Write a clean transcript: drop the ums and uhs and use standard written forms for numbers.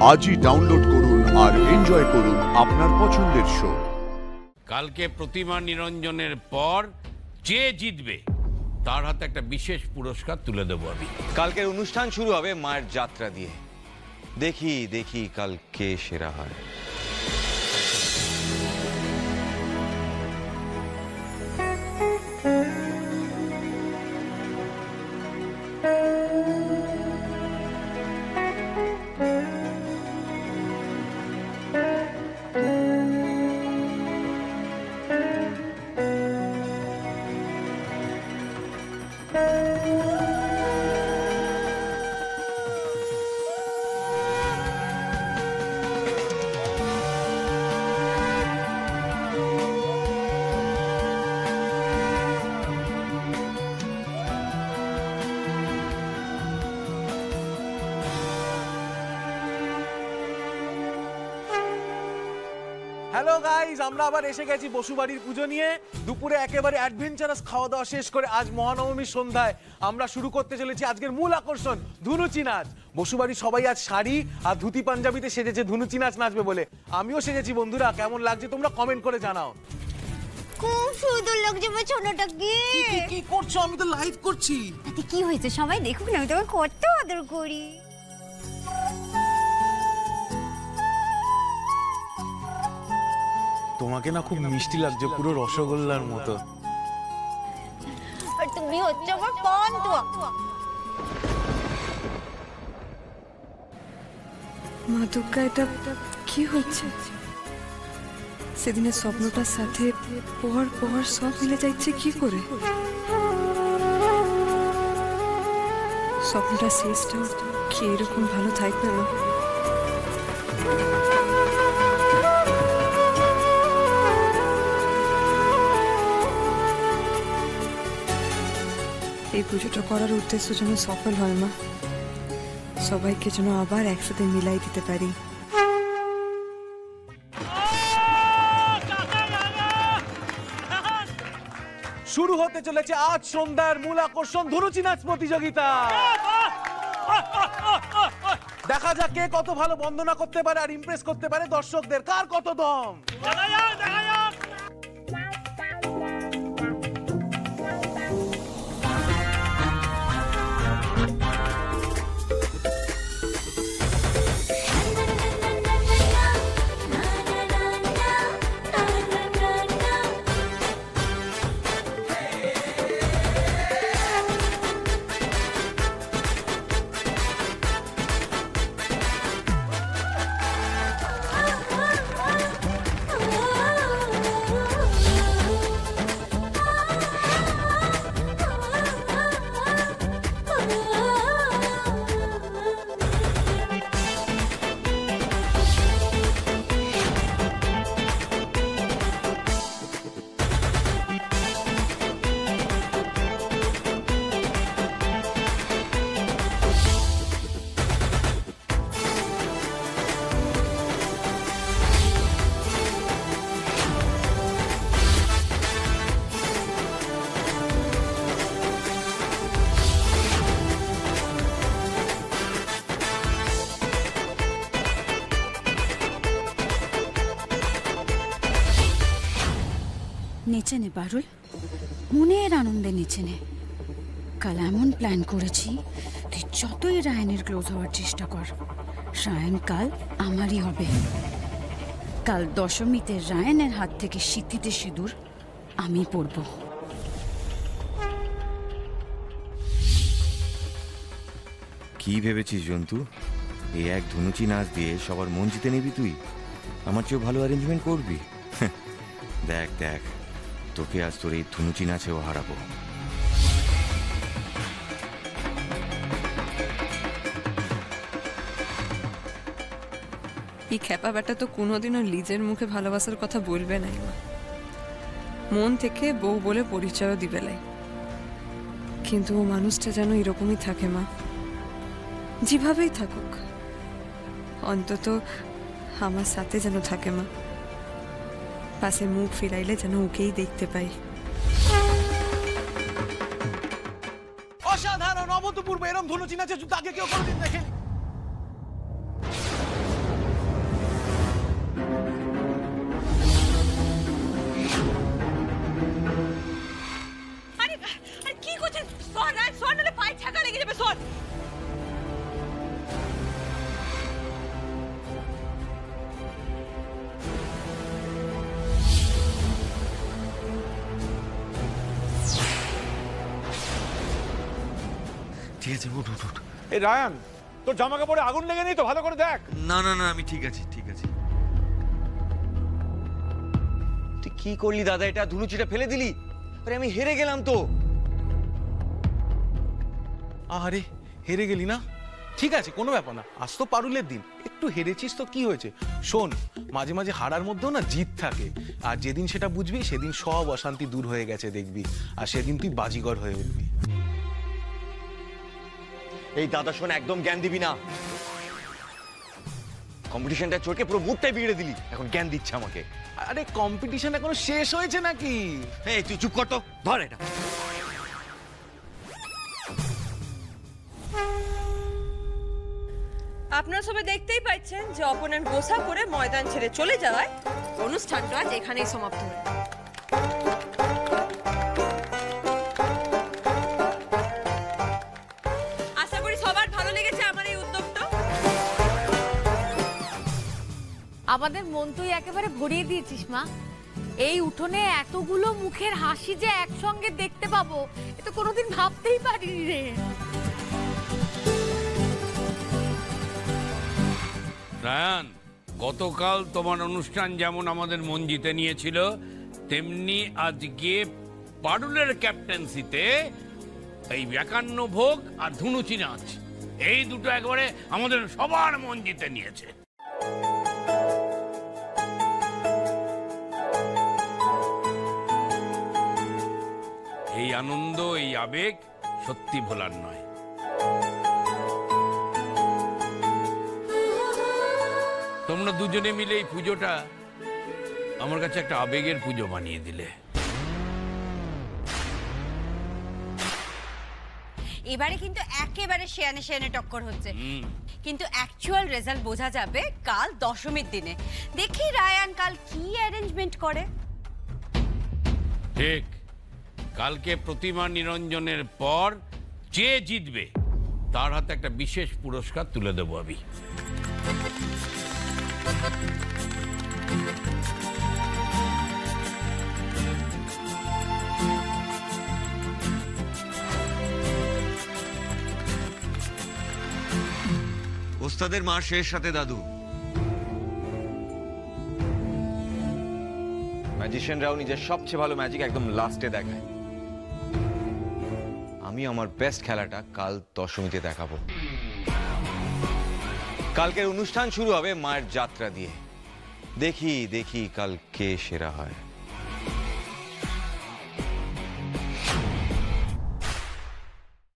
আজই ডাউনলোড করুন আর এনজয় করুন আপনার পছন্দের শো। কালকে প্রতিমা নিরঞ্জনের পর যে জিতবে তার হাতে একটা বিশেষ পুরস্কার তুলে দেবো আমি। কালকের অনুষ্ঠান শুরু হবে মায়ের যাত্রা দিয়ে। দেখি দেখি কাল কে সেরা হয়। হ্যালো গাইজ, আমরা আবার এসে গেছি বসুবাড়ির পুজো নিয়ে। দুপুরে একেবারে অ্যাডভেঞ্চারাস খাওয়া দাওয়া শেষ করে আজ মহানবমীর সন্ধ্যায় আমরা শুরু করতে চলেছি আজকের মূল আকর্ষণ ধুনুচি নাচ। বসুবাড়ির সবাই আজ শাড়ি আর ধুতি পাঞ্জাবিতে সেজেছে ধুনুচি নাচ নাচবে বলে। আমিও সেজেছি। বন্ধুরা কেমন লাগছে তোমরা কমেন্ট করে জানাও। খুব সুন্দর লাগছে আমার ছোটটাকে। কি করছো? আমি তো লাইভ করছি। তাতে কি হয়েছে, সবাই দেখুক না আমি তোকে কত আদর করি। তোমাকে না খুব মিষ্টি লাগছে, পুরো রসগোল্লার মতো। আর তুমি হচ্ছে আমার পান্তুয়া। মা দুর্গা, এটা কি হচ্ছে? সেদিনের স্বপ্নটার সাথে পর পর সব মিলে যাচ্ছে কি করে? স্বপ্নটা শেষটাও কি এরকম ভালো থাকবে না? এই পুজোটা করার উদ্দেশ্য যেন সফল হয় মা, সবাইকে যেন আবার একসাথে মিলাই দিতে পারি। শুরু হতে চলেছে আজ সন্ধ্যার মূল আকর্ষণ ধুনুচি নাচ প্রতিযোগিতা। দেখা যাক কে কত ভালো বন্দনা করতে পারে আর ইমপ্রেস করতে পারে দর্শকদের, কার কত দম। নেচে নে পারুল, মনের আনন্দে নেচে নে। কাল এমন প্ল্যান করেছি, তুই যতই রায়নের ক্লোজ হওয়ার চেষ্টা কর, রায়ন কাল আমারই হবে। কাল দশমীতে রায়নের হাত থেকে সিদ্ধিতে সিঁদুর আমি পরব। কি ভেবেছিস জন্তু? এই এক ধুনুচি নাচ দিয়ে সবার মন জিতে নিবি তুই? আমার চেয়েও ভালো অ্যারেঞ্জমেন্ট করবি? দেখ দেখ, তোকে আজ তোর এই ধুনুচি নাচেও হারাবো। এই খেপা ব্যাটা তো কোনোদিনও লিজের মুখে ভালোবাসার কথা বলবে না, মন থেকে বউ বলে পরিচয়ও দিবে না। কিন্তু ও মানুষটা যেন এরকমই থাকে মা, যেভাবেই থাকুক অন্তত আমার সাথে যেন থাকে মা। পাশে মুখ ফিরাইলে যেন ওকেই দেখতে পাই। অসাধারণ, অভূতপূর্ব। এরকম ধুনুচি নাচে আগে কেউ কোনোদিন দেখেনি। ঠিক আছে, উঠ উঠ উঠ। এই রায়ান, তোর জামা কাপড়ে আগুন লেগে নেই তো? ভালো করে দেখ। না না না, আমি ঠিক আছি, ঠিক আছে। তুই কি করলি দাদা? এটা ধুনুচিটা ফেলে দিলি? আরে আমি হেরে গেলাম তো। আরে হেরে গেলি না? ঠিক আছে, কোনো ব্যাপার না, আজ তো পারুলের দিন, একটু হেরেছিস তো কি হয়েছে? শোন, মাঝে মাঝে হারার মধ্যেও না জিত থাকে, আর যেদিন সেটা বুঝবি সেদিন সব অশান্তি দূর হয়ে গেছে দেখবি, আর সেদিন তুই বাজিগর হয়ে উঠবি। এই দাদা শোন, একদম জ্ঞান দিবি না। কম্পিটিশনটা চোখে পুরো মুডটাই বিগড়ে দিলি, এখন জ্ঞান দিচ্ছে আমাকে। আরে কম্পিটিশন এখনো শেষ হয়েছে নাকি? এই তুই চুপ কর তো, ধর এটা। আপনারা সবাই দেখতেই পাচ্ছেন যে অপোনেন্ট গোসা করে ময়দান ছেড়ে চলে যাওয়ায় অনুষ্ঠানটা আজ এখানেই সমাপ্ত হলো। আশা করি সবার ভালো লেগেছে আমার এই উদ্যোগটা। আমাদের মন তুই একেবারে ভরিয়ে দিয়েছিস মা। এই উঠোনে এতগুলো মুখের হাসি যে একসঙ্গে দেখতে পাবো, এ তো কোনোদিন ভাবতেই পারিনি রে। রায়ান, গতকাল তোমার অনুষ্ঠান যেমন আমাদের মন জিতে নিয়েছিল, তেমনি আজকে পারুলের ক্যাপ্টেন্সিতে এই 51 ভোগ আর ধুনুচি নাচ, এই দুটো একবারে আমাদের সবার মন জিতে নিয়েছে। এই আনন্দ, এই আবেগ সত্যি ভোলার নয়। তোমরা দুজনে মিলে এই পুজোটা আমার কাছে একটা আবেগের পুজো বানিয়ে দিলে। এবারে কিন্তু একেবারে শেয়ানে শেয়ানে টক্কর হচ্ছে, কিন্তু অ্যাকচুয়াল রেজাল্ট বোঝা যাবে কাল দশমীর দিনে। দেখি রায়ান কাল কি অ্যারেঞ্জমেন্ট করে। ঠিক, কালকে প্রতিমা নিরঞ্জনের পর যে জিতবে তার হাতে একটা বিশেষ পুরস্কার তুলে দেবো আমি। ওস্তাদের মার শেষ সাথে দাদু। ম্যাজিশিয়ানরাও নিজের সবচেয়ে ভালো ম্যাজিক একদম লাস্টে দেখায়। আমি আমার বেস্ট খেলাটা কাল দশমীতে দেখাবো। কালকের অনুষ্ঠান শুরু হবে মায়ের যাত্রা দিয়ে। দেখি দেখি কাল কে সেরা হয়।